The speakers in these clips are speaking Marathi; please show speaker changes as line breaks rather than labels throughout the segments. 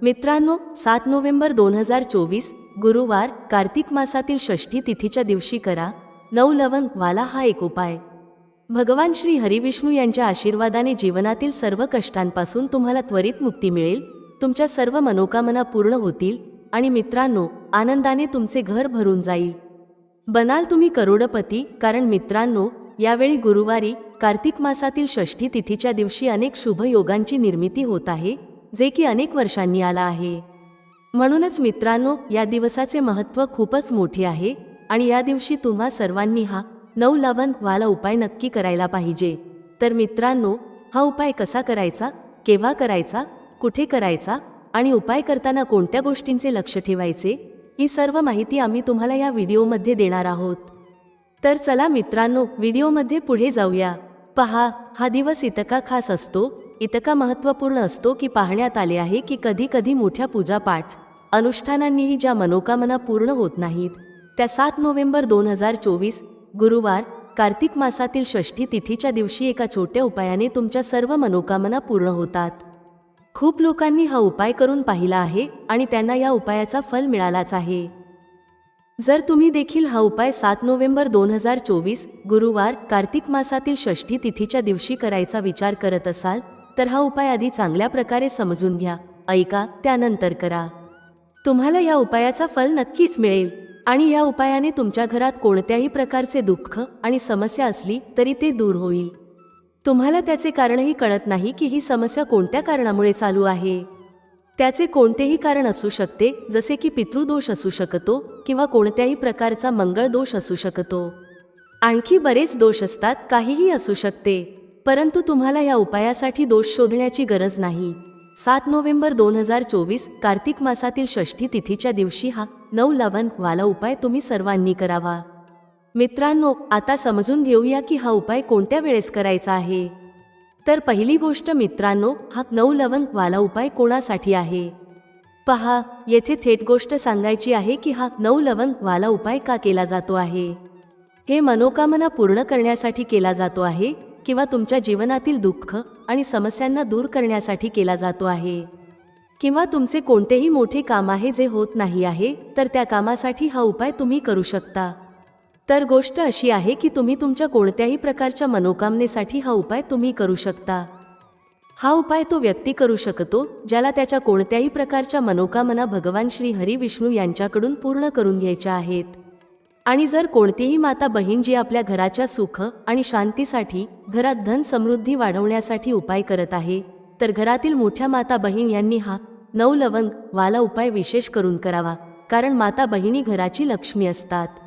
मित्रांनो, 7 नोव्हेंबर 2024 गुरुवार कार्तिक मासातील षष्ठी तिथीच्या दिवशी करा नवलवंग वाला हा एक उपाय। भगवान श्री हरिविष्णू यांच्या आशीर्वादाने जीवनातील सर्व कष्टांपासून तुम्हाला त्वरित मुक्ती मिळेल, तुमच्या सर्व मनोकामना पूर्ण होतील आणि मित्रांनो, आनंदाने तुमचे घर भरून जाईल। बनाल तुम्ही करोडपती। कारण मित्रांनो, यावेळी गुरुवारी कार्तिक मासातील षष्ठी तिथीच्या दिवशी अनेक शुभ योगांची निर्मिती होत आहे, जे की अनेक वर्षांनी आला आहे। म्हणूनच मित्रांनो, या दिवसाचे महत्त्व खूपच मोठे आहे आणि या दिवशी तुम्हा सर्वांनी हा नवलवंग वाला उपाय नक्की करायला पाहिजे। तर मित्रांनो, हा उपाय कसा करायचा, केव्हा करायचा, कुठे करायचा आणि उपाय करताना कोणत्या गोष्टींचे लक्ष ठेवायचे, ही सर्व माहिती आम्ही तुम्हाला या व्हिडिओमध्ये देणार आहोत। तर चला मित्रांनो, व्हिडिओमध्ये पुढे जाऊया। पहा, हा दिवस इतका खास असतो, इतका महत्त्वपूर्ण असतो की पाहण्यात आले आहे की कधी कधी मोठ्या पूजापाठ अनुष्ठानांनीही ज्या मनोकामना पूर्ण होत नाहीत, त्या 7 नोव्हेंबर 2024 गुरुवार कार्तिक मासातील षष्ठी तिथीच्या दिवशी एका छोट्या उपायाने तुमच्या सर्व मनोकामना पूर्ण होतात। खूप लोकांनी हा उपाय करून पाहिला आहे आणि त्यांना या उपायाचा फल मिळालाच आहे। जर तुम्ही देखील हा उपाय 7 नोव्हेंबर 2024 गुरुवार कार्तिक मासातील षष्ठी तिथीच्या दिवशी करायचा विचार करत असाल, तर हा उपाय आधी चांगल्या प्रकारे समजून घ्या, ऐका, त्यानंतर करा। तुम्हाला या उपायाचा फल नक्कीच मिळेल आणि या उपायाने तुमच्या घरात कोणत्याही प्रकारचे दुःख आणि समस्या असली तरी ते दूर होईल। तुम्हाला त्याचे कारणही कळत नाही की ही समस्या कोणत्या कारणामुळे चालू आहे। त्याचे कोणतेही कारण असू शकते, जसे की पितृदोष असू शकतो किंवा कोणत्याही प्रकारचा मंगळ दोष असू शकतो। आणखी बरेच दोष असतात, काहीही असू शकते, परंतु तुम्हाला या उपायासाठी दोष शोधण्याची गरज नाही। 7 नोव्हेंबर 2024 कार्तिक मासातील षष्ठी तिथीच्या दिवशी हा नवलवंग वाला उपाय तुम्ही सर्वांनी करावा। मित्रांनो, आता समजून घेऊया की हा उपाय कोणत्या वेळेस करायचा आहे। तर पहिली गोष्ट मित्रांनो, हा नवलवंग वाला उपाय कोणासाठी आहे। पहा, येथे थेट गोष्ट सांगायची आहे की हा नवलवंग वाला उपाय का केला जातो आहे। हे मनोकामना पूर्ण करण्यासाठी केला जातो आहे किंवा तुमच्या जीवनातील दुःख आणि समस्यांना दूर करण्यासाठी केला जातो आहे, किंवा तुमचे कोणतेही मोठे काम आहे जे होत नाही आहे, तर त्या कामासाठी हा उपाय तुम्ही करू शकता। तर गोष्ट अशी आहे की तुम्ही तुमच्या कोणत्याही प्रकारच्या मनोकामनेसाठी हा उपाय तुम्ही करू शकता। हा उपाय तो व्यक्ती करू शकतो ज्याला त्याच्या कोणत्याही प्रकारच्या मनोकामना भगवान श्री हरिविष्णू यांच्याकडून पूर्ण करून घ्यायच्या आहेत। आणि जर कोणतीही माता बहीण जी आपल्या घराच्या सुख आणि शांतीसाठी, घरात धन समृद्धी वाढवण्यासाठी उपाय करत आहे, तर घरातील मोठ्या माता बहीण यांनी हा नवलवंग वाला उपाय विशेष करून करावा। कारण माता बहिणी घराची लक्ष्मी असतात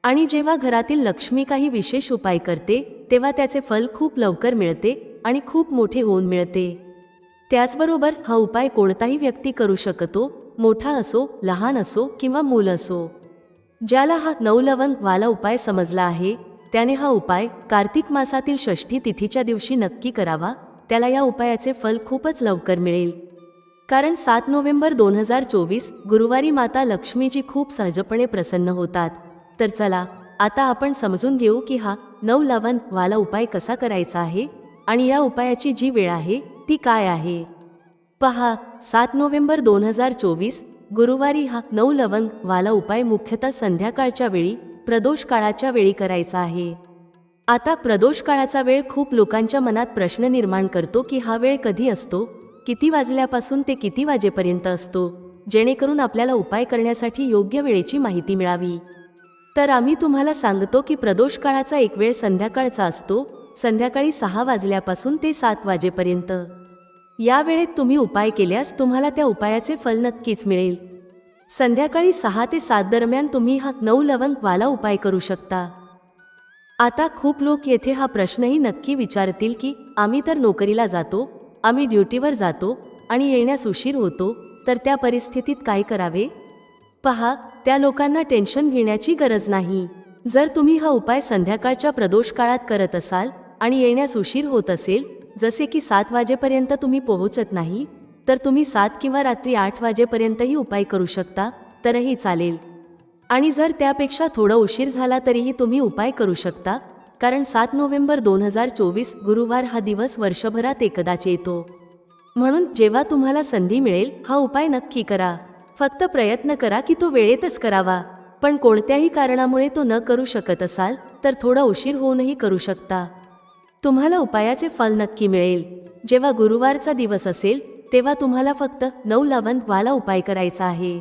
आणि जेव्हा घरातील लक्ष्मी काही विशेष उपाय करते, तेव्हा त्याचे फल खूप लवकर मिळते आणि खूप मोठे होऊन मिळते। त्याचबरोबर हा उपाय कोणताही व्यक्ती करू शकतो, मोठा असो, लहान असो किंवा मूल असो। ज्याला हा नवलवंग वाला उपाय समजला आहे, त्याने हा उपाय कार्तिक मासातील षष्ठी तिथीच्या दिवशी नक्की करावा। त्याला या उपायाचे फल खूपच लवकर मिळेल। कारण 7 नोव्हेंबर 2024 गुरुवारी माता लक्ष्मीजी खूप सहजपणे प्रसन्न होतात। तर चला, आता आपण समजून घेऊ की हा नवलवंग वाला उपाय कसा करायचा आहे आणि या उपायाची जी वेळ आहे ती काय आहे। पहा, 7 नोव्हेंबर 2024 गुरुवारी हा नवलवंग वाला उपाय मुख्यतः संध्याकाळच्या वेळी, प्रदोष काळाच्या वेळी करायचा आहे। आता प्रदोष काळाचा वेळ खूप लोकांच्या मनात प्रश्न निर्माण करतो की हा वेळ कधी असतो, किती वाजल्यापासून ते किती वाजेपर्यंत असतो, जेणेकरून आपल्याला उपाय करण्यासाठी योग्य वेळेची माहिती मिळावी। तर आम्ही तुम्हाला सांगतो की प्रदोष काळाचा एक वेळ संध्याकाळचा असतो, संध्याकाळी 6 वाजल्यापासून ते 7 वाजेपर्यंत। या वेळेत तुम्ही उपाय केल्यास तुम्हाला त्या उपायाचे फल नक्कीच मिळेल। संध्याकाळी 6 ते 7 दरम्यान तुम्ही हा नवलवंग वाला उपाय करू शकता। आता खूप लोक येथे हा प्रश्नही नक्की विचारतील की आम्ही तर नोकरीला जातो, आम्ही ड्युटीवर जातो आणि येण्यास उशीर होतो, तर त्या परिस्थितीत काय करावे। पहा, त्या लोकांना टेन्शन घेण्याची गरज नाही। जर तुम्ही हा उपाय संध्याकाळच्या प्रदोष काळात करत असाल आणि येण्यास उशीर होत असेल, जसे की 7 वाजेपर्यंत तुम्ही पोहोचत नाही, तर तुम्ही 7 किंवा रात्री 8 वाजेपर्यंतही उपाय करू शकता, तरही चालेल। आणि जर त्यापेक्षा थोडा उशीर झाला तरीही तुम्ही उपाय करू शकता, कारण 7 नोव्हेंबर 2024 गुरुवार हा दिवस वर्षभरात एकदाच येतो। म्हणून जेव्हा तुम्हाला संधी मिळेल हा उपाय नक्की करा. फक्त प्रयत्न करा की तो वेळेतच करावा. पण कोणत्याही कारणामुळे तो न करू शकत असाल तर थोडा उशीर होऊनही करू शकता. तुम्हाला उपायाचे फल नक्की मिळेल. जेव्हा गुरुवारचा दिवस असेल तेव्हा तुम्हाला फक्त 9 लवंग वाला उपाय करायचा आहे.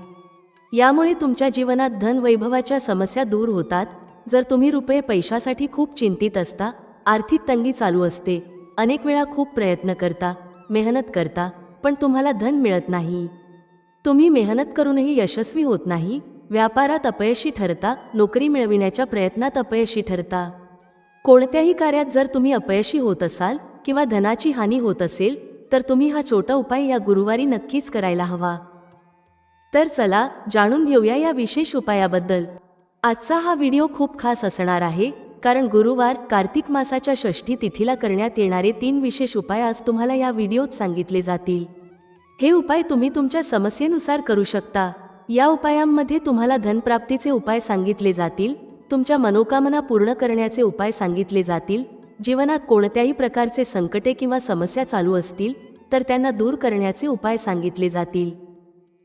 यामुळे तुमच्या जीवनात धन वैभवाच्या समस्या दूर होतात. जर तुम्ही रुपये पैशासाठी खूप चिंतित असता, आर्थिक तंगी चालू असते, अनेक वेळा खूप प्रयत्न करता, मेहनत करता, पण तुम्हाला धन मिळत नाही, तुम्ही मेहनत करूनही यशस्वी होत नाही, व्यापारात अपयशी ठरता, नोकरी मिळविण्याच्या प्रयत्नात अपयशी ठरता, कोणत्याही कार्यात जर तुम्ही अपयशी होत असाल किंवा धनाची हानी होत असेल तर तुम्ही हा छोटा उपाय या गुरुवारी नक्कीच करायला हवा. तर चला जाणून घेऊया या विशेष उपायाबद्दल. आजचा हा व्हिडिओ खूप खास असणार आहे कारण गुरुवार कार्तिक मासाच्या षष्ठी तिथीला करण्यात येणारे 3 विशेष उपाय आज तुम्हाला या व्हिडिओत सांगितले जातील. हे उपाय तुम्ही तुमच्या समस्येनुसार करू शकता. या उपायांमध्ये तुम्हाला धनप्राप्तीचे उपाय सांगितले जातील, तुमच्या मनोकामना पूर्ण करण्याचे उपाय सांगितले जातील, जीवनात कोणत्याही प्रकारचे संकटे किंवा समस्या चालू असतील तर त्यांना दूर करण्याचे उपाय सांगितले जातील.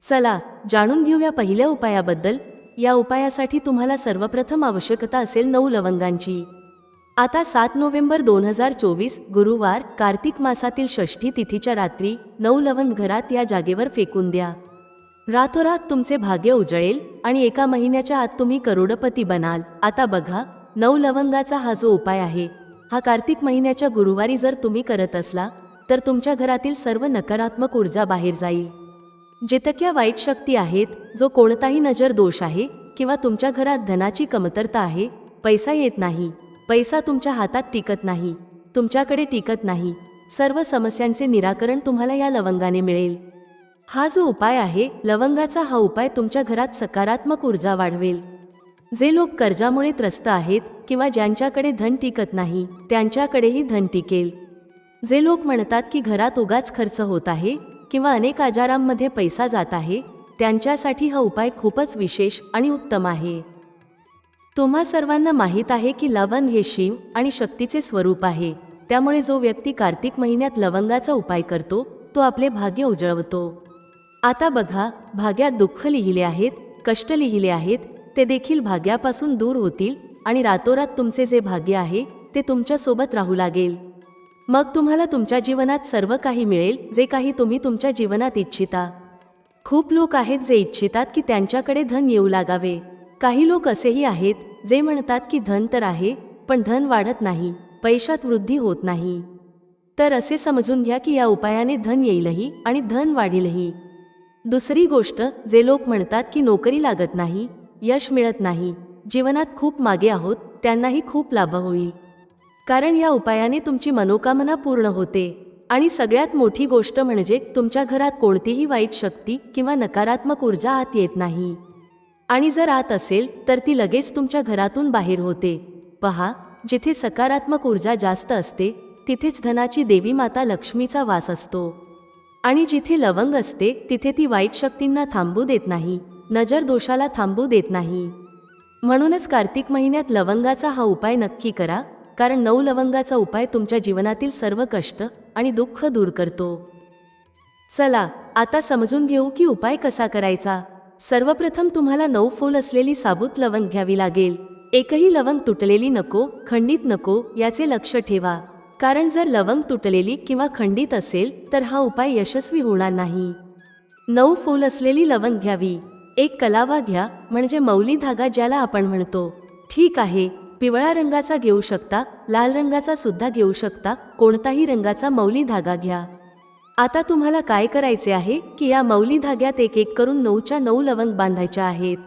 चला जाणून घेऊया पहिल्या उपायाबद्दल. या उपायासाठी तुम्हाला सर्वप्रथम आवश्यकता असेल 9 लवंगांची. आता 7 नोव्हेंबर 2024 गुरुवार कार्तिक मासातील षष्ठी तिथीच्या रात्री 9 लवंग घरात या जागेवर फेकून द्या. रातोरात तुमचे भाग्य उजळेल आणि एका महिन्याच्या आत तुम्ही करोडपती बनाल. आता बघा, 9 लवंगाचा हा जो उपाय आहे हा कार्तिक महिन्याच्या गुरुवारी जर तुम्ही करत असला तर तुमच्या घरातील सर्व नकारात्मक ऊर्जा बाहेर जाईल. जितक्या वाईट शक्ती आहेत, जो कोणताही नजर दोष आहे किंवा तुमच्या घरात धनाची कमतरता आहे, पैसा येत नाही, पैसा तुमच्या हातात टिकत नाही, तुमच्याकडे टिकत नाही, सर्व समस्यांचे निराकरण तुम्हाला या लवंगाने मिळेल. हा जो उपाय आहे लवंगाचा, हा उपाय तुमच्या घरात सकारात्मक ऊर्जा वाढवेल. जे लोक कर्जामुळे त्रस्त आहेत किंवा ज्यांच्याकडे धन टिकत नाही त्यांच्याकडेही धन टिकेल. जे लोक म्हणतात की घरात उगाच खर्च होत आहे किंवा अनेक आजारांमध्ये पैसा जात आहे, त्यांच्यासाठी हा उपाय खूपच विशेष आणि उत्तम आहे. तुम्हा सर्वांना माहीत आहे की लवंग हे शिव आणि शक्तीचे स्वरूप आहे. त्यामुळे जो व्यक्ती कार्तिक महिन्यात लवंगाचा उपाय करतो तो आपले भाग्य उजळवतो. आता बघा, भाग्यात दुःख लिहिले आहेत, कष्ट लिहिले आहेत, ते देखील भाग्यापासून दूर होतील आणि रातोरात तुमचे जे भाग्य आहे ते तुमच्या सोबत राहू लागेल. मग तुम्हाला तुमच्या जीवनात सर्व काही मिळेल जे काही तुम्ही तुमच्या जीवनात इच्छिता. खूप लोक आहेत जे इच्छितात की त्यांच्याकडे धन येऊ लागावे. काही लोक असेही आहेत जे म्हणतात की धन तर आहे पण धन वाढत नाही, पैशात वृद्धी होत नाही. तर असे समजून घ्या की या उपायाने धन येईलही आणि धन वाढीलही. दुसरी गोष्ट, जे लोक म्हणतात की नोकरी लागत नाही, यश मिळत नाही, जीवनात खूप मागे आहोत, त्यांनाही खूप लाभ होईल. कारण या उपायाने तुमची मनोकामना पूर्ण होते. आणि सगळ्यात मोठी गोष्ट म्हणजे तुमच्या घरात कोणतीही वाईट शक्ती किंवा नकारात्मक ऊर्जा आत येत नाही. आणि जर आत असेल तर ती लगेच तुमच्या घरातून बाहेर होते. पहा, जिथे सकारात्मक ऊर्जा जास्त असते तिथेच धनाची देवी माता लक्ष्मीचा वास असतो. आणि जिथे लवंग असते तिथे ती वाईट शक्तींना थांबू देत नाही, नजर दोषाला थांबू देत नाही. म्हणूनच कार्तिक महिन्यात लवंगाचा हा उपाय नक्की करा, कारण 9 लवंगाचा उपाय तुमच्या जीवनातील सर्व कष्ट आणि दुःख दूर करतो. चला आता समजून घेऊ की उपाय कसा करायचा. सर्वप्रथम तुम्हाला 9 फूल असलेली साबूत लवंग घ्यावी लागेल. एकही लवंग तुटलेली नको, खंडित नको याचे लक्ष ठेवा. कारण जर लवंग तुटलेली किंवा खंडित असेल तर हा उपाय यशस्वी होणार नाही. 9 फूल असलेली लवंग घ्यावी. एक कलावा घ्या, म्हणजे मौली धागा ज्याला आपण म्हणतो. ठीक आहे, पिवळा रंगाचा घेऊ शकता, लाल रंगाचा सुद्धा घेऊ शकता, कोणताही रंगाचा मौली धागा घ्या. आता तुम्हाला काय करायचे आहे की या मौली धाग्यात एक एक करून 9च्या 9 लवंग बांधायच्या आहेत.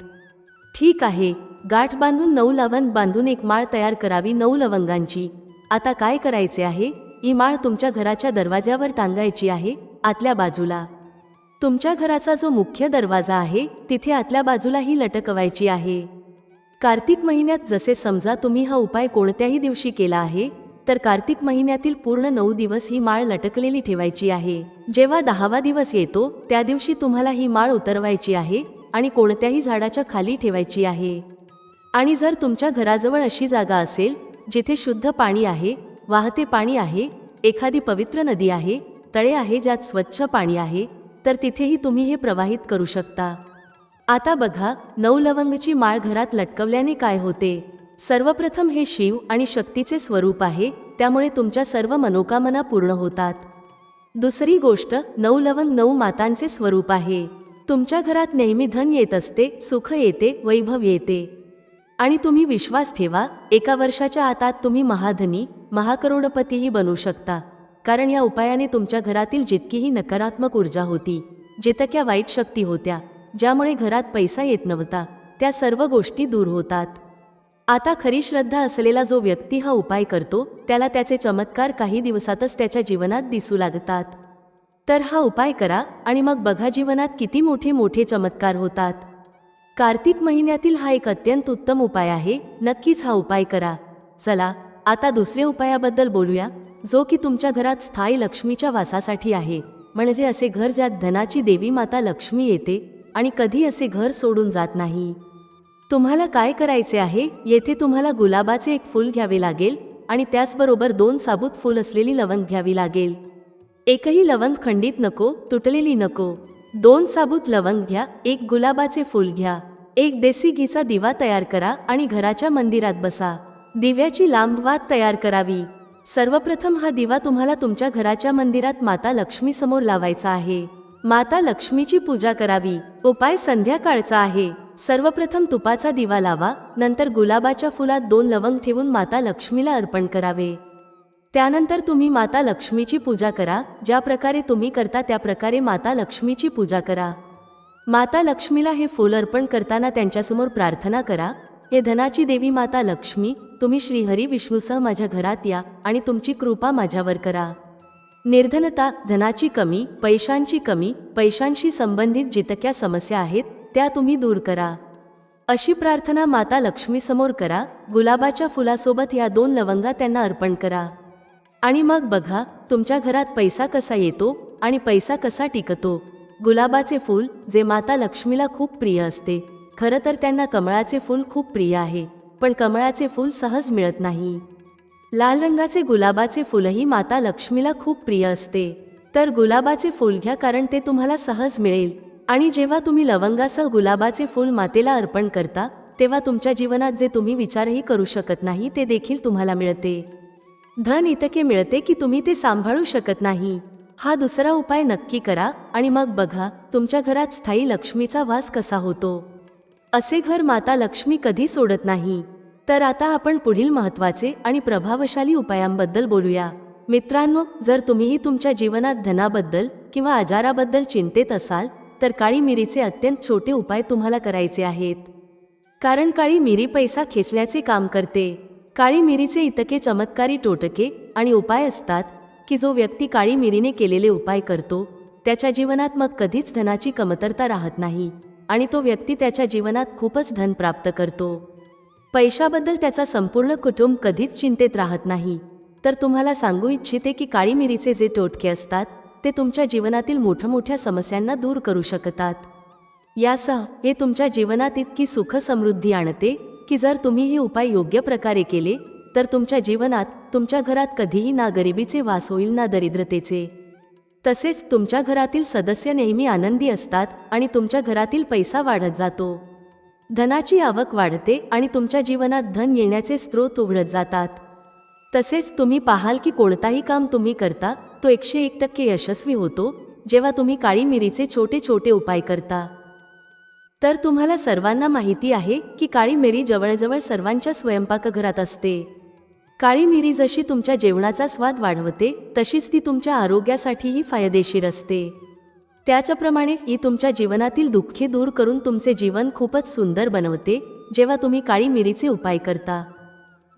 ठीक आहे, गाठ बांधून 9 लवंग बांधून एक माळ तयार करावी 9 लवंगांची. आता काय करायचे आहे, ही माळ तुमच्या घराच्या दरवाज्यावर टांगायची आहे, आतल्या बाजूला. तुमच्या घराचा जो मुख्य दरवाजा आहे तिथे आतल्या बाजूला ही लटकवायची आहे. कार्तिक महिन्यात जसे समजा तुम्ही हा उपाय कोणत्याही दिवशी केला आहे तर कार्तिक महिन्यातील पूर्ण 9 दिवस ही माळ लटकलेली ठेवायची आहे. जेव्हा 10वा दिवस येतो त्या दिवशी तुम्हाला ही माळ उतरवायची आहे आणि कोणत्याही झाडाच्या खाली ठेवायची आहे. आणि जर तुमच्या घराजवळ अशी जागा असेल जिथे शुद्ध पाणी आहे, वाहते पाणी आहे, एखादी पवित्र नदी आहे तळे आहे ज्यात स्वच्छ पाणी आहे, तर तिथेही तुम्ही हे प्रवाहित करू शकता. आता बघा, 9 लवंगची माळ घरात लटकवल्याने काय होते. सर्वप्रथम हे शिव आणि शक्तीचे स्वरूप आहे, त्यामुळे तुमच्या सर्व मनोकामना पूर्ण होतात. दुसरी गोष्ट, 9 लवंग 9 मातांचे स्वरूप आहे. तुमच्या घरात नेहमी धन येत असते, सुख येते, वैभव येते. आणि तुम्ही विश्वास ठेवा, एका वर्षाच्या आतात तुम्ही महाधनी, महाकरोडपतीही बनू शकता. कारण या उपायाने तुमच्या घरातील जितकीही नकारात्मक ऊर्जा होती, जितक्या वाईट शक्ती होत्या, ज्यामुळे घरात पैसा येत नव्हता, त्या सर्व गोष्टी दूर होतात. आता खरी श्रद्धा असलेला जो व्यक्ती हा उपाय करतो, त्याला त्याचे चमत्कार काही दिवसातच त्याच्या जीवनात दिसू लागतात. तर हा उपाय करा आणि मग बघा जीवनात किती मोठे मोठे चमत्कार होतात. कार्तिक महिन्यातील हा एक अत्यंत उत्तम उपाय आहे. नक्कीच हा उपाय करा. चला आता दुसऱ्या उपायाबद्दल बोलूया, जो की तुमच्या घरात स्थायी लक्ष्मीच्या वासासाठी आहे. म्हणजे असे घर ज्यात धनाची देवी माता लक्ष्मी येते आणि कधी असे घर सोडून जात नाही. तुम्हाला काय करायचे आहे, येथे तुम्हाला गुलाबाचे एक फूल घ्यावे लागेल आणि त्याचबरोबर 2 साबूत फूल असलेली लवंग घ्यावी लागेल. एकही लवंग खंडित नको, तुटलेली नको. 2 साबूत लवंग घ्या, एक गुलाबाचे फूल घ्या, एक देसी घीचा दिवा तयार करा आणि घराच्या मंदिरात बसा. दिव्याची लांब वात तयार करावी. सर्वप्रथम हा दिवा तुम्हाला तुमच्या घराच्या मंदिरात माता लक्ष्मी समोर लावायचा आहे. माता लक्ष्मीची पूजा करावी. उपाय संध्याकाळचा आहे. सर्वप्रथम तुपाचा दिवा लावा, नंतर गुलाबाच्या फुलात 2 लवंग ठेवून माता लक्ष्मीला अर्पण करावे. त्यानंतर तुम्ही माता लक्ष्मीची पूजा करा. ज्या प्रकारे तुम्ही करता त्या प्रकारे माता लक्ष्मीची पूजा करा. माता लक्ष्मीला हे फूल अर्पण करताना त्यांच्यासमोर प्रार्थना करा, हे धनाची देवी माता लक्ष्मी, तुम्ही श्रीहरी विष्णूसह माझ्या घरात या आणि तुमची कृपा माझ्यावर करा. निर्धनता, धनाची कमी, पैशांशी संबंधित जितक्या समस्या आहेत त्या तुम्ही दूर करा. अशी प्रार्थना माता लक्ष्मी समोर करा. गुलाबाच्या फुलासोबत या 2 लवंगा त्यांना अर्पण करा. आणि मग बघा तुमच्या घरात पैसा कसा येतो आणि पैसा कसा टिकतो. गुलाबाचे फूल जे माता लक्ष्मीला खूप प्रिय असते. खरं तर त्यांना कमळाचे फूल खूप प्रिय आहे, पण कमळाचे फूल सहज मिळत नाही. लाल रंगाचे गुलाबाचे फूलही माता लक्ष्मीला खूप प्रिय असते. तर गुलाबाचे फूल घ्या, कारण ते तुम्हाला सहज मिळेल. आणि जेव्हा तुम्ही लवंगासह गुलाबाचे फूल मातेला अर्पण करता, तेव्हा तुमच्या जीवनात जे तुम्ही विचारही करू शकत नाही ते देखील तुम्हाला मिळते. धन इतके मिळते की तुम्ही ते सांभाळू शकत नाही. हा दुसरा उपाय नक्की करा आणि मग बघा तुमच्या घरात स्थायी लक्ष्मीचा वास कसा होतो. असे घर माता लक्ष्मी कधी सोडत नाही. तर आता आपण पुढील महत्त्वाचे आणि प्रभावशाली उपायांबद्दल बोलूया. मित्रांनो, जर तुम्हीही तुमच्या जीवनात धनाबद्दल किंवा आजाराबद्दल चिंतेत असाल, तर काळी मिरीचे अत्यंत छोटे उपाय तुम्हाला करायचे आहेत. कारण काळी मिरी पैसा खेचण्याचे काम करते. काळी मिरीचे इतके चमत्कारी टोटके आणि उपाय असतात की जो व्यक्ती काळी मिरीने केलेले उपाय करतो, त्याच्या जीवनात मग कधीच धनाची कमतरता राहत नाही आणि तो व्यक्ती त्याच्या जीवनात खूपच धन प्राप्त करतो. पैशाबद्दल त्याचा संपूर्ण कुटुंब कधीच चिंतेत राहत नाही. तर तुम्हाला सांगू इच्छिते की काळी मिरीचे जे टोटके असतात ते तुमच्या जीवनातील मोठमोठ्या समस्यांना दूर करू शकतात. यासह हे तुमच्या जीवनात इतकी सुख समृद्धी आणते की जर तुम्ही हे उपाय योग्य प्रकारे केले तर तुमच्या जीवनात, तुमच्या घरात कधीही ना गरिबीचे वास होईल ना दरिद्रतेचे. तसेच तुमच्या घरातील सदस्य नेहमी आनंदी असतात आणि तुमच्या घरातील पैसा वाढत जातो. धनाची आवक वाढते आणि तुमच्या जीवनात धन येण्याचे स्रोत उघडत जातात. तसेच तुम्ही पाहाल की कोणताही काम तुम्ही करता तो 101% यशस्वी होतो जेव्हा तुम्ही काळी मिरीचे छोटे छोटे उपाय करता. तर तुम्हाला सर्वांना माहिती आहे की काळी मिरी जवळजवळ सर्वांच्या स्वयंपाकघरात असते. काळी मिरी जशी तुमच्या जेवणाचा स्वाद वाढवते, तशीच ती तुमच्या आरोग्यासाठीही फायदेशीर असते. त्याचप्रमाणे ही तुमच्या जीवनातील दुःखे दूर करून तुमचे जीवन खूपच सुंदर बनवते जेव्हा तुम्ही काळी मिरीचे उपाय करता.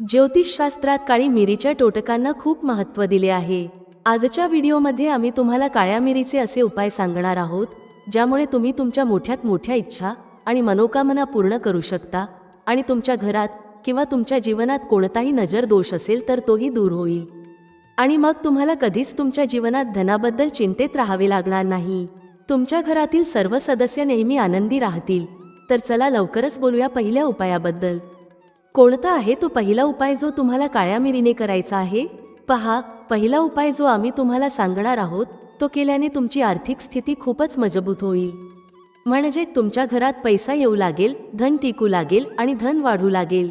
ज्योतिषशास्त्रात काळी मिरीच्या टोटकांना खूप महत्त्व दिले आहे. आजच्या व्हिडिओमध्ये आम्ही तुम्हाला काळ्या मिरीचे असे उपाय सांगणार आहोत ज्यामुळे तुम्ही तुमच्या मोठ्यात मोठ्या इच्छा आणि मनोकामना पूर्ण करू शकता आणि तुमच्या घरात किंवा तुमच्या जीवनात कोणताही नजर दोष असेल तर तोही दूर होईल. आणि मग तुम्हाला कधीच तुमच्या जीवनात धनाबद्दल चिंतेत राहावे लागणार नाही. तुमच्या घरातील सर्व सदस्य नेहमी आनंदी राहतील. तर चला लवकरच बोलूया पहिल्या उपायाबद्दल. कोणता आहे तो पहिला उपाय जो तुम्हाला काळ्या मिरीने करायचा आहे? पहा, पहिला उपाय जो आम्ही तुम्हाला सांगणार आहोत तो केल्याने तुमची आर्थिक स्थिती खूपच मजबूत होईल. म्हणजे तुमच्या घरात पैसा येऊ लागेल, धन टिकू लागेल आणि धन वाढू लागेल.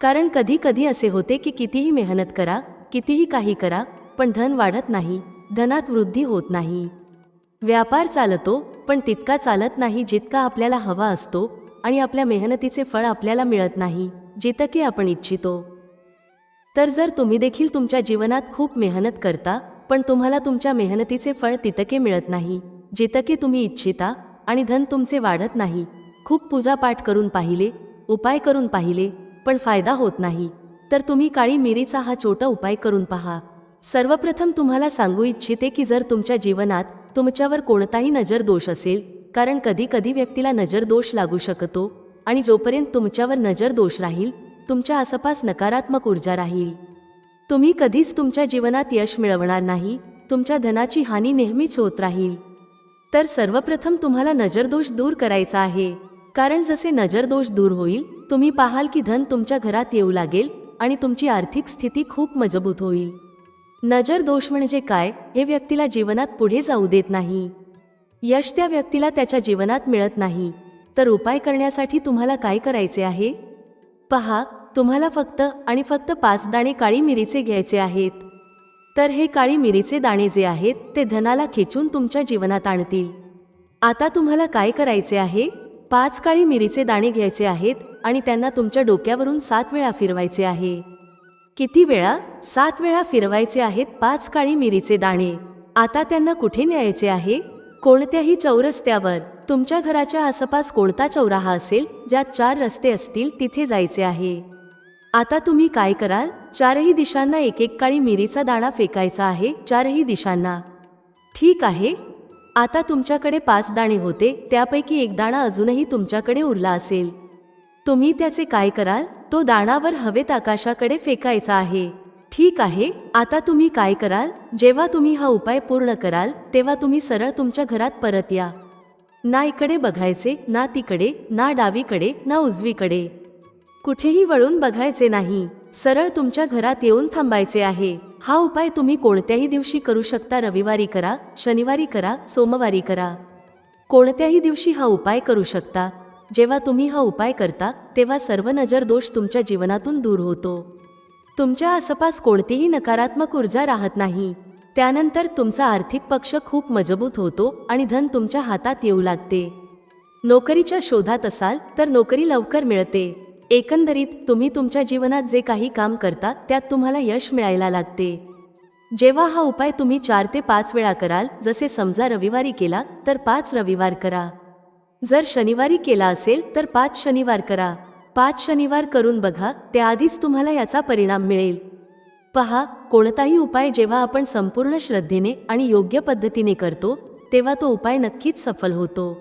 कारण कधी कधी असे होते की कितीही मेहनत करा, कितीही काही करा, पण धन वाढत नाही, धनात वृद्धी होत नाही. व्यापार चालतो पण तितका चालत नाही जितका आपल्याला हवा असतो आणि आपल्या मेहनतीचे फळ आपल्याला मिळत नाही जितके आपण इच्छितो. तर जर तुम्ही देखील तुमच्या जीवनात खूप मेहनत करता पण तुम्हाला तुमच्या मेहनतीचे फळ तितके मिळत नाही जितके तुम्ही इच्छिता आणि धन तुमचे वाढत नाही, खूप पूजापाठ करून पाहिले, उपाय करून पाहिले पण फायदा होत नाही, तर तुम्ही काळी मिरीचा हा छोटा उपाय करून पहा. सर्वप्रथम तुम्हाला सांगू इच्छिते की जर तुमच्या जीवनात तुमच्यावर कोणताही नजर दोष असेल, कारण कधी कधी व्यक्तीला नजर दोष लागू शकतो आणि जोपर्यंत तुमच्यावर नजर दोष राहील तुमच्या आसपास नकारात्मक ऊर्जा राहील, तुम्ही कधीच तुमच्या जीवनात यश मिळवणार नाही, तुमच्या धनाची हानी नेहमीच होत राहील. तर सर्वप्रथम तुम्हाला नजरदोष दूर करायचा आहे. कारण जसे नजरदोष दूर होईल तुम्ही पाहाल की धन तुमच्या घरात येऊ लागेल आणि तुमची आर्थिक स्थिती खूप मजबूत होईल. नजरदोष म्हणजे काय हे व्यक्तीला जीवनात पुढे जाऊ देत नाही, यश त्या व्यक्तीला त्याच्या जीवनात मिळत नाही. तर उपाय करण्यासाठी तुम्हाला काय करायचे आहे पहा, तुम्हाला फक्त आणि फक्त 5 दाणे काळी मिरीचे घ्यायचे आहेत. तर हे काळी मिरीचे दाणे जे आहेत ते धनाला खेचून तुमच्या जीवनात आणतील. आता तुम्हाला काय करायचे आहे, 5 काळी मिरीचे दाणे घ्यायचे आहेत आणि त्यांना तुमच्या डोक्यावरून 7 वेळा फिरवायचे आहे. किती वेळा? 7 वेळा फिरवायचे आहेत 5 काळी मिरीचे दाणे. आता त्यांना कुठे न्यायचे आहे? कोणत्याही चौरस्त्यावर. तुमच्या घराच्या आसपास कोणता चौराहा असेल ज्यात 4 रस्ते असतील तिथे जायचे आहे. आता तुम्ही काय कराल, 4ही दिशांना एक एक काळी मिरीचा दाणा फेकायचा आहे, 4ही दिशांना. ठीक आहे. आता तुमच्याकडे 5 दाणे होते, त्यापैकी एक दाणा अजूनही तुमच्याकडे उरला असेल. तुम्ही त्याचे काय कराल, तो दाणावर हवेत आकाशाकडे फेकायचा आहे. ठीक आहे. आता तुम्ही काय कराल, जेव्हा तुम्ही हा उपाय पूर्ण कराल तेव्हा तुम्ही सरळ तुमच्या घरात परत या. ना इकडे बघायचे, ना तिकडे, ना डावीकडे, ना उजवीकडे, कुठेही वळून बघायचे नाही. सरळ तुमच्या घरात येऊन थांबायचे आहे. हा उपाय तुम्ही कोणत्याही दिवशी करू शकता. रविवारी करा, शनिवारी करा, सोमवारी करा, कोणत्याही दिवशी हा उपाय करू शकता. जेव्हा तुम्ही हा उपाय करता तेव्हा सर्व नजर दोष तुमच्या जीवनातून दूर होतो. तुमच्या आसपास कोणतीही नकारात्मक ऊर्जा राहत नाही. त्यानंतर तुमचा आर्थिक पक्ष खूप मजबूत होतो आणि धन तुमच्या हातात येऊ लागते. नोकरीच्या शोधात असाल तर नोकरी लवकर मिळते. एकंदरीत तुम्ही तुमच्या जीवनात जे काही काम करता त्यात तुम्हाला यश मिळायला लागते. जेव्हा हा उपाय तुम्ही 4 ते 5 वेळा कराल, जसे समजा रविवारी केला तर 5 रविवार करा, जर शनिवारी केला असेल तर 5 शनिवार करा. 5 शनिवार करून बघा, त्याआधीच तुम्हाला याचा परिणाम मिळेल. पहा, कोणताही उपाय जेव्हा आपण संपूर्ण श्रद्धेने आणि योग्य पद्धतीने करतो तेव्हा तो उपाय नक्कीच सफल होतो.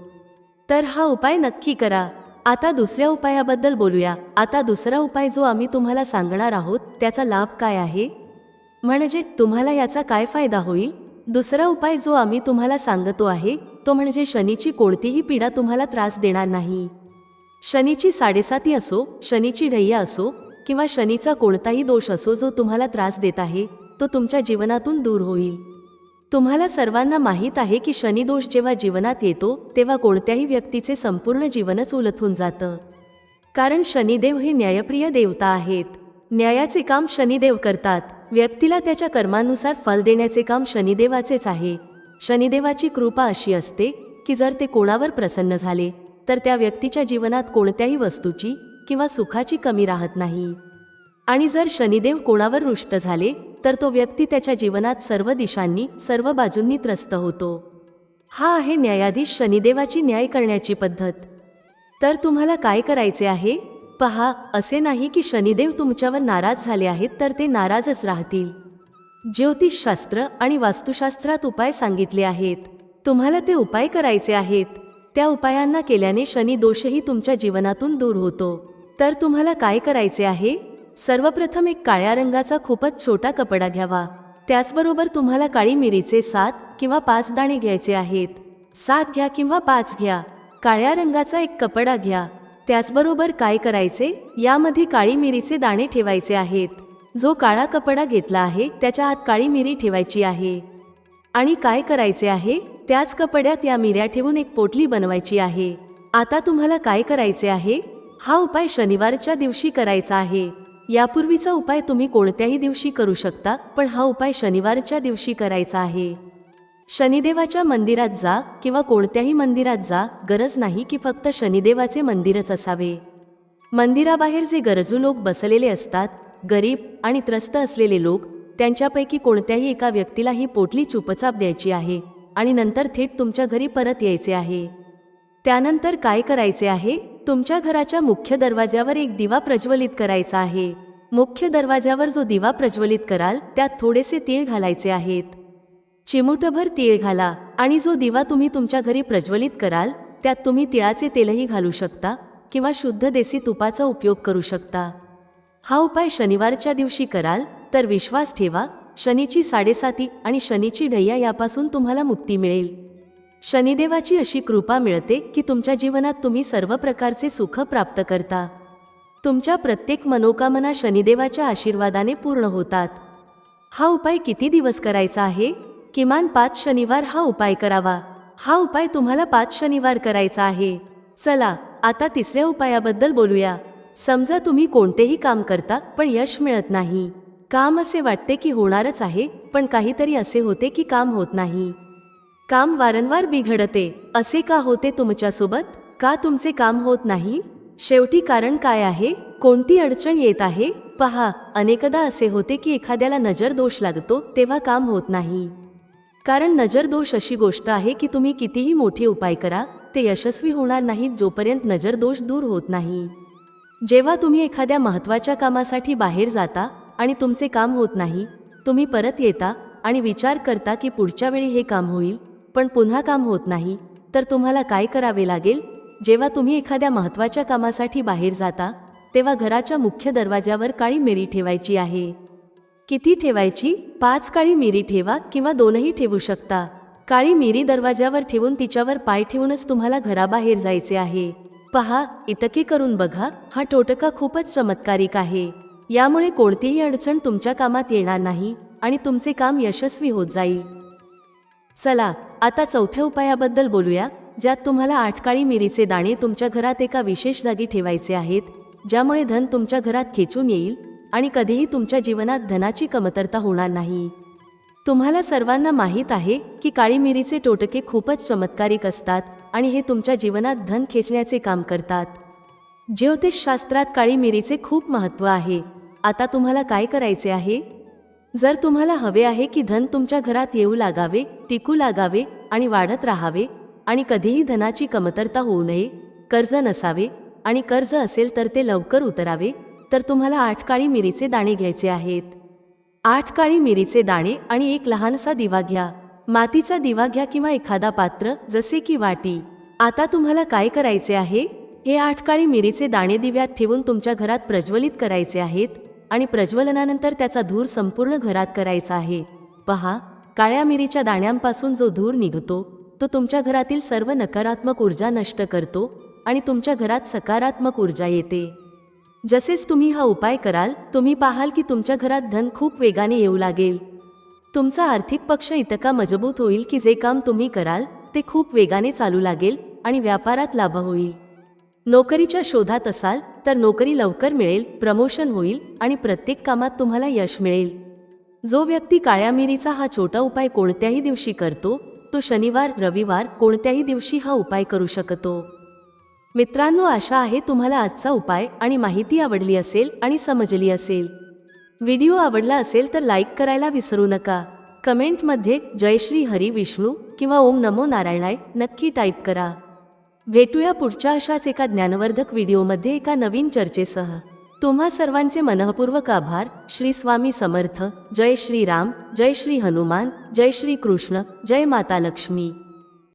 तर हा उपाय नक्की करा. आता दुसऱ्या उपायाबद्दल बोलूया. आता दुसरा उपाय जो आम्ही तुम्हाला सांगणार आहोत त्याचा लाभ काय आहे, म्हणजे तुम्हाला याचा काय फायदा होईल. दुसरा उपाय जो आम्ही तुम्हाला सांगतो आहे तो म्हणजे शनीची कोणतीही पीडा तुम्हाला त्रास देणार नाही. शनीची 7.5 असो, शनीची ढैया असो किंवा शनीचा कोणताही दोष असो जो तुम्हाला त्रास देत आहे तो तुमच्या जीवनातून दूर होईल. तुम्हाला सर्वांना माहीत आहे की शनिदोष जेव्हा जीवनात येतो तेव्हा कोणत्याही व्यक्तीचे संपूर्ण जीवनच उलथून जातं. कारण शनिदेव हे न्यायप्रिय देवता आहेत. न्यायाचे काम शनिदेव करतात. व्यक्तीला त्याच्या कर्मानुसार फल देण्याचे काम शनिदेवाचेच आहे. शनिदेवाची कृपा अशी असते की जर ते कोणावर प्रसन्न झाले तर त्या व्यक्तीच्या जीवनात कोणत्याही वस्तूची किंवा सुखाची कमी राहत नाही. आणि जर शनिदेव कोणावर रुष्ट झाले तर तो व्यक्ती त्याच्या जीवनात सर्व दिशांनी, सर्व बाजूंनी त्रस्त होतो. हा आहे न्यायाधीश शनिदेवाची न्याय करण्याची पद्धत. तर तुम्हाला काय करायचे आहे पहा, असे नाही की शनिदेव तुमच्यावर नाराज झाले आहेत तर ते नाराजच राहतील. ज्योतिषशास्त्र आणि वास्तुशास्त्रात उपाय सांगितले आहेत, तुम्हाला ते उपाय करायचे आहेत. त्या उपायांना केल्याने शनी दोषही तुमच्या जीवनातून दूर होतो. तर तुम्हाला काय करायचे आहे, सर्वप्रथम एक काळ्या रंगाचा खूपच छोटा कपडा घ्यावा. त्याचबरोबर तुम्हाला काळी मिरीचे 7 किंवा 5 दाणे घ्यायचे आहेत. 7 घ्या किंवा 5 घ्या. काळ्या रंगाचा एक कपडा घ्या. त्याचबरोबर काय करायचे, यामध्ये काळी मिरीचे दाणे ठेवायचे आहेत. जो काळा कपडा घेतला आहे त्याच्या आत काळी मिरी ठेवायची आहे. आणि काय करायचे आहे? त्याच कपड्यात या मिऱ्या ठेवून एक पोटली बनवायची आहे. आता तुम्हाला काय करायचे आहे? हा उपाय शनिवारच्या दिवशी करायचा आहे. यापूर्वीचा उपाय तुम्ही कोणत्याही दिवशी करू शकता, पण हा उपाय शनिवारच्या दिवशी करायचा आहे. शनिदेवाच्या मंदिरात जा किंवा कोणत्याही मंदिरात जा, गरज नाही की फक्त शनिदेवाचे मंदिरच असावे. मंदिराबाहेर जे गरजू लोक बसलेले असतात, गरीब आणि त्रस्त असलेले लोक, त्यांच्यापैकी कोणत्याही एका व्यक्तीला ही पोटली चुपचाप द्यायची आहे आणि नंतर थेट तुमच्या घरी परत यायचे आहे. त्यानंतर काय करायचे आहे? तुमच्या घराच्या मुख्य दरवाजावर एक दिवा प्रज्वलित करायचा आहे. मुख्य दरवाजावर जो दिवा प्रज्वलित कराल त्यात थोडेसे तीळ घालायचे आहेत. चिमूटभर तीळ घाला आणि जो दिवा तुम्ही तुमच्या घरी प्रज्वलित कराल त्यात तुम्ही तिळाचे तेलही घालू शकता किंवा शुद्ध देसी तुपाचा उपयोग करू शकता. हा उपाय शनिवारच्या दिवशी कराल तर विश्वास ठेवा, शनीची 7.5 आणि शनीची ढैया यापासून तुम्हाला मुक्ती मिळेल. शनिदेवाची अशी कृपा मिळते की तुमच्या जीवनात तुम्ही सर्व प्रकारचे सुख प्राप्त करता. तुमच्या प्रत्येक मनोकामना शनिदेवाच्या आशीर्वादाने पूर्ण होतात. हा उपाय किती दिवस करायचा आहे? किमान 5 शनिवार हा उपाय करावा. हा उपाय तुम्हाला 5 शनिवार करायचा आहे. चला आता तिसऱ्या उपायाबद्दल बोलूया. समजा तुम्ही कोणतेही काम करता पण यश मिळत नाही. काम असे वाटते की होणारच आहे, पण काहीतरी असे होते की काम होत नाही. काम वारंवार बिघडते. असे का होते तुमच्यासोबत? का तुमचे काम होत नाही? शेवटी कारण काय आहे? कोणती अडचण येत आहे? पहा, अनेकदा असे होते की एखाद्याला नजर दोष लागतो तेव्हा काम होत नाही. कारण नजर दोष अशी गोष्ट आहे की तुम्ही कितीही मोठे उपाय करा, ते यशस्वी होणार नाहीत जोपर्यंत नजर दोष दूर होत नाही. जेव्हा तुम्ही एखाद्या महत्त्वाच्या कामासाठी बाहेर जाता आणि तुमचे काम होत नाही, तुम्ही परत येता आणि विचार करता की पुढच्या वेळी हे काम होईल, पण पुन्हा काम होत नाही, तर तुम्हाला काय करावे लागेल? जेव्हा तुम्ही एखाद्या महत्त्वाच्या कामासाठी बाहेर जाता तेव्हा घराच्या मुख्य दरवाजावर काळी मिरी ठेवायची आहे. किती ठेवायची? 5 काळी मिरी ठेवा किंवा 2ही ठेवू शकता. काळी मिरी दरवाजावर ठेवून तिच्यावर पाय ठेवूनच तुम्हाला घराबाहेर जायचे आहे. पहा, इतके करून बघा, हा टोटका खूपच चमत्कारिक आहे. यामुळे कोणतीही अडचण तुमच्या कामात येणार नाही आणि तुमचे काम यशस्वी होत जाईल. चला आता चौथ्या उपायाबद्दल बोलूया, ज्यात तुम्हाला 8 काळी मिरीचे दाणे तुमच्या घरात एका विशेष जागी ठेवायचे आहेत, ज्यामुळे धन तुमच्या घरात खेचून येईल आणि कधीही तुमच्या जीवनात धनाची कमतरता होणार नाही. तुम्हाला सर्वांना माहीत आहे की काळी मिरीचे टोटके खूपच चमत्कारिक असतात आणि हे तुमच्या जीवनात धन खेचण्याचे काम करतात. ज्योतिषशास्त्रात काळी मिरीचे खूप महत्त्व आहे. आता तुम्हाला काय करायचे आहे? जर तुम्हाला हवे आहे की धन तुमच्या घरात येऊ लागावे, टिकू लागावे आणि वाढत राहावे आणि कधीही धनाची कमतरता होऊ नये, कर्ज नसावे आणि कर्ज असेल तर ते लवकर उतरावे, तर तुम्हाला 8 काळी मिरीचे दाणे घ्यायचे आहेत. 8 काळी मिरीचे दाणे आणि एक लहानसा दिवा घ्या. मातीचा दिवा घ्या किंवा एखादा पात्र जसे की वाटी. आता तुम्हाला काय करायचे आहे? हे 8 काळी मिरीचे दाणे दिव्यात ठेवून तुमच्या घरात प्रज्वलित करायचे आहेत आणि प्रज्वलनानंतर त्याचा धूर संपूर्ण घरात करायचा आहे. पहा, काळ्या मिरीच्या दाण्यांपासून जो धूर निघतो तो तुमच्या घरातील सर्व नकारात्मक ऊर्जा नष्ट करतो आणि तुमच्या घरात सकारात्मक ऊर्जा येते. जसेच तुम्ही हा उपाय कराल, तुम्ही पाहाल की तुमच्या घरात धन खूप वेगाने येऊ लागेल. तुमचा आर्थिक पक्ष इतका मजबूत होईल की जे काम तुम्ही कराल ते खूप वेगाने चालू लागेल आणि व्यापारात लाभ होईल. नोकरीच्या शोधात असाल तर नोकरी लवकर मिळेल, प्रमोशन होईल आणि प्रत्येक कामात तुम्हाला यश मिळेल. जो व्यक्ती काळ्या मिरीचा हा छोटा उपाय कोणत्याही दिवशी करतो, तो शनिवार, रविवार कोणत्याही दिवशी हा उपाय करू शकतो. मित्रांनो, आशा आहे तुम्हाला आजचा उपाय आणि माहिती आवडली असेल आणि समजली असेल. व्हिडिओ आवडला असेल तर लाईक करायला विसरू नका. कमेंटमध्ये जय श्री हरी विष्णू किंवा ओम नमो नारायणाय नक्की टाईप करा. भेटूया पुढच्या अशाच एका ज्ञानवर्धक व्हिडिओमध्ये एका नवीन चर्चेसह. तुम्हा सर्वांचे मनःपूर्वक आभार. श्री स्वामी समर्थ. जय श्री राम, जय श्री हनुमान, जय श्री कृष्ण, जय माता लक्ष्मी.